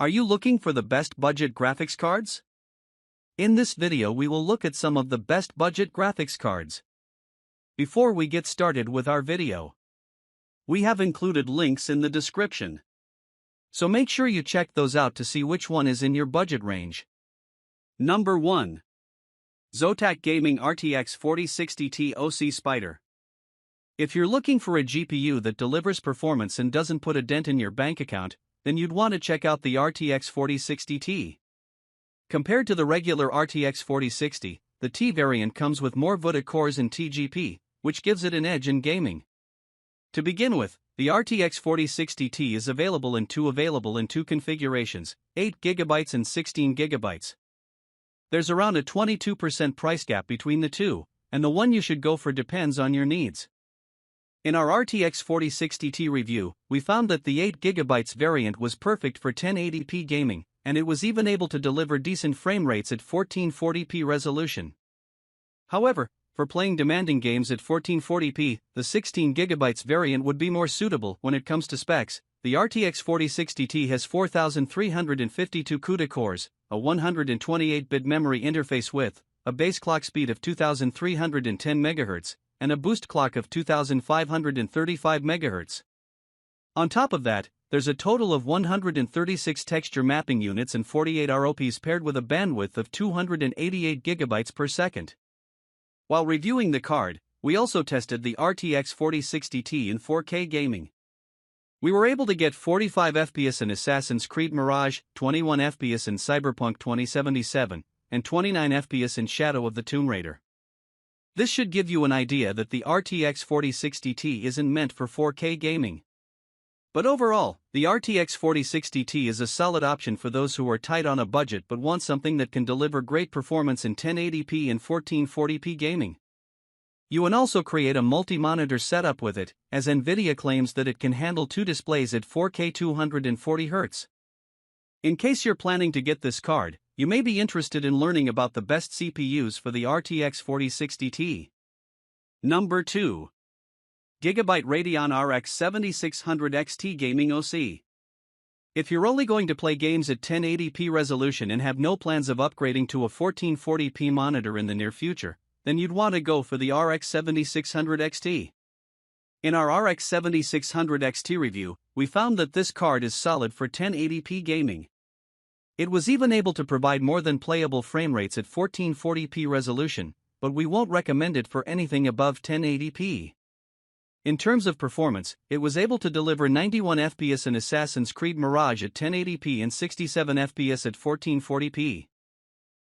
Are you looking for the best budget graphics cards? In this video we will look at some of the best budget graphics cards. Before we get started with our video, we have included links in the description. So make sure you check those out to see which one is in your budget range. Number 1. Zotac Gaming RTX 4060 Ti OC Spider. If you're looking for a GPU that delivers performance and doesn't put a dent in your bank account, then you'd want to check out the RTX 4060 Ti. Compared to the regular RTX 4060, the Ti variant comes with more VUDA cores and TGP, which gives it an edge in gaming. To begin with, the RTX 4060 Ti is available in two configurations, 8GB and 16GB. There's around a 22% price gap between the two, and the one you should go for depends on your needs. In our RTX 4060 Ti review, we found that the 8GB variant was perfect for 1080p gaming, and it was even able to deliver decent frame rates at 1440p resolution. However, for playing demanding games at 1440p, the 16GB variant would be more suitable. When it comes to specs, the RTX 4060 Ti has 4,352 CUDA cores, a 128-bit memory interface with a base clock speed of 2,310 MHz, and a boost clock of 2,535 MHz. On top of that, there's a total of 136 texture mapping units and 48 ROPs paired with a bandwidth of 288 GB per second. While reviewing the card, we also tested the RTX 4060 Ti in 4K gaming. We were able to get 45 FPS in Assassin's Creed Mirage, 21 FPS in Cyberpunk 2077, and 29 FPS in Shadow of the Tomb Raider. This should give you an idea that the RTX 4060 Ti isn't meant for 4K gaming. But overall, the RTX 4060 Ti is a solid option for those who are tight on a budget but want something that can deliver great performance in 1080p and 1440p gaming. You can also create a multi-monitor setup with it, as Nvidia claims that it can handle two displays at 4K 240Hz. In case you're planning to get this card, you may be interested in learning about the best CPUs for the RTX 4060 Ti. Number 2. Gigabyte Radeon RX 7600 XT Gaming OC. If you're only going to play games at 1080p resolution and have no plans of upgrading to a 1440p monitor in the near future, then you'd want to go for the RX 7600 XT. In our RX 7600 XT review, we found that this card is solid for 1080p gaming. It was even able to provide more than playable frame rates at 1440p resolution, but we won't recommend it for anything above 1080p. In terms of performance, it was able to deliver 91 FPS in Assassin's Creed Mirage at 1080p and 67 FPS at 1440p.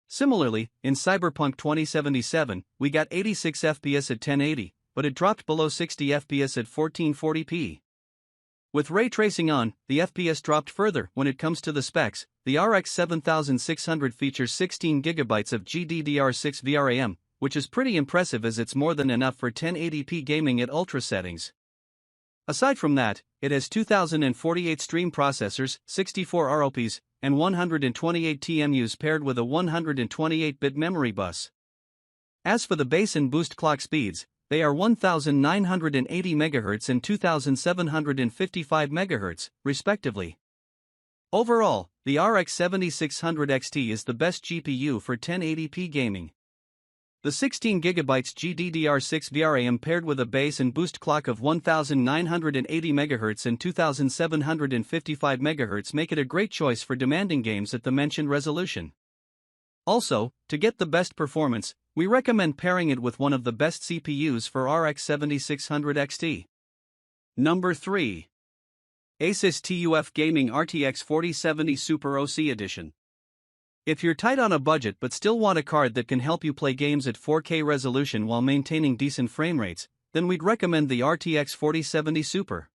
Similarly, in Cyberpunk 2077, we got 86 FPS at 1080, but it dropped below 60 FPS at 1440p. With ray tracing on, the FPS dropped further. When it comes to the specs, the RX 7600 features 16GB of GDDR6 VRAM, which is pretty impressive as it's more than enough for 1080p gaming at ultra settings. Aside from that, it has 2048 stream processors, 64 ROPs, and 128 TMUs paired with a 128-bit memory bus. As for the base and boost clock speeds, they are 1980 MHz and 2755 MHz, respectively. Overall, the RX 7600 XT is the best GPU for 1080p gaming. The 16GB GDDR6 VRAM paired with a base and boost clock of 1980 MHz and 2755 MHz make it a great choice for demanding games at the mentioned resolution. Also, to get the best performance, we recommend pairing it with one of the best CPUs for RX 7600 XT. Number 3. ASUS TUF Gaming RTX 4070 Super OC Edition. If you're tight on a budget but still want a card that can help you play games at 4K resolution while maintaining decent frame rates, then we'd recommend the RTX 4070 Super.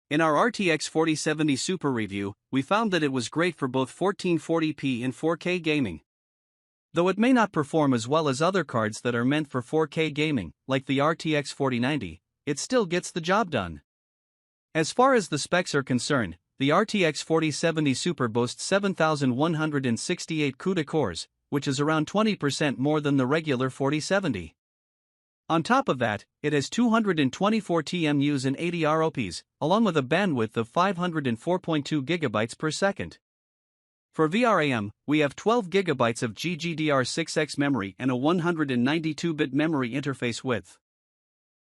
In our RTX 4070 Super review, we found that it was great for both 1440p and 4K gaming. Though it may not perform as well as other cards that are meant for 4K gaming, like the RTX 4090, it still gets the job done. As far as the specs are concerned, the RTX 4070 Super boasts 7,168 CUDA cores, which is around 20% more than the regular 4070. On top of that, it has 224 TMUs and 80 ROPs, along with a bandwidth of 504.2 GB per second. For VRAM, we have 12 GB of GDDR6X memory and a 192-bit memory interface width.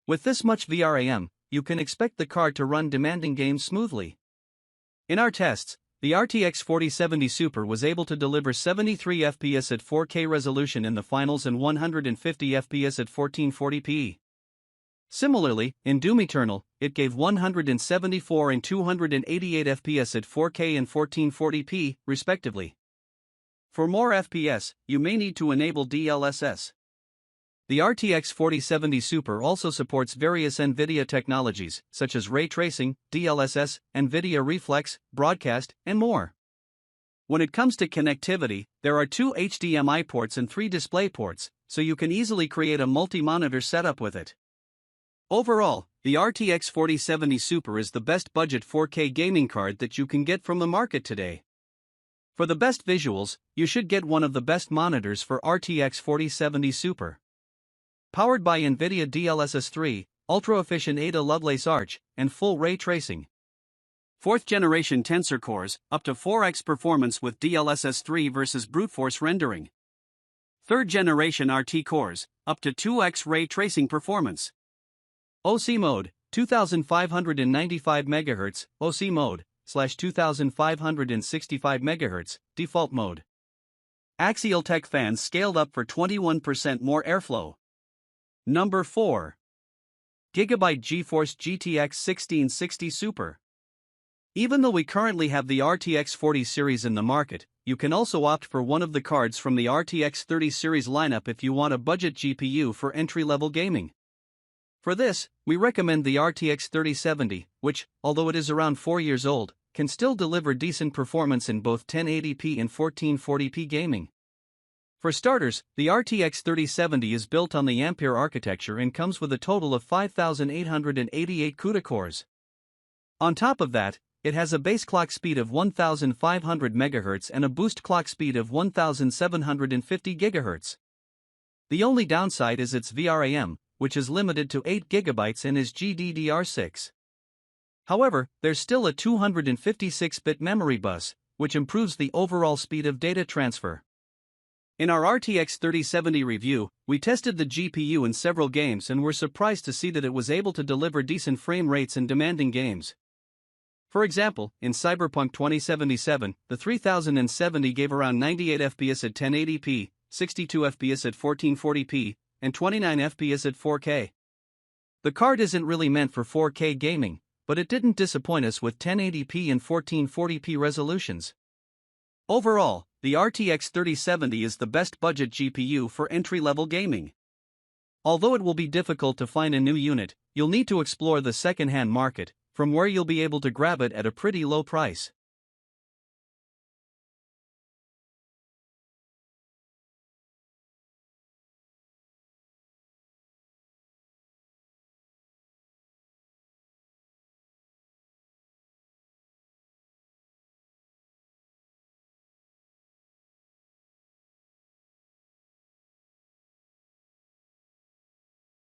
With this much VRAM, you can expect the card to run demanding games smoothly. In our tests, the RTX 4070 Super was able to deliver 73 FPS at 4K resolution in the finals and 150 FPS at 1440p. Similarly, in Doom Eternal, it gave 174 and 288 FPS at 4K and 1440p, respectively. For more FPS, you may need to enable DLSS. The RTX 4070 Super also supports various NVIDIA technologies, such as ray tracing, DLSS, NVIDIA Reflex, broadcast, and more. When it comes to connectivity, there are 2 HDMI ports and 3 display ports, so you can easily create a multi-monitor setup with it. Overall, the RTX 4070 Super is the best budget 4K gaming card that you can get from the market today. For the best visuals, you should get one of the best monitors for RTX 4070 Super. Powered by NVIDIA DLSS 3, ultra-efficient Ada Lovelace Arch, and full ray tracing. 4th generation Tensor cores, up to 4x performance with DLSS 3 versus brute force rendering. 3rd generation RT cores, up to 2x ray tracing performance. OC mode, 2595 MHz, OC mode, /2565 MHz, default mode. Axial Tech fans scaled up for 21% more airflow. Number 4. Gigabyte GeForce GTX 1660 Super. Even though we currently have the RTX 40 series in the market, you can also opt for one of the cards from the RTX 30 series lineup if you want a budget GPU for entry-level gaming. For this, we recommend the RTX 3070, which, although it is around 4 years old, can still deliver decent performance in both 1080p and 1440p gaming. For starters, the RTX 3070 is built on the Ampere architecture and comes with a total of 5,888 CUDA cores. On top of that, it has a base clock speed of 1,500 MHz and a boost clock speed of 1,750 GHz. The only downside is its VRAM, which is limited to 8 GB and is GDDR6. However, there's still a 256-bit memory bus, which improves the overall speed of data transfer. In our RTX 3070 review, we tested the GPU in several games and were surprised to see that it was able to deliver decent frame rates in demanding games. For example, in Cyberpunk 2077, the 3070 gave around 98 FPS at 1080p, 62 FPS at 1440p, and 29 FPS at 4K. The card isn't really meant for 4K gaming, but it didn't disappoint us with 1080p and 1440p resolutions. Overall, the RTX 3070 is the best budget GPU for entry-level gaming. Although it will be difficult to find a new unit, you'll need to explore the second-hand market, from where you'll be able to grab it at a pretty low price.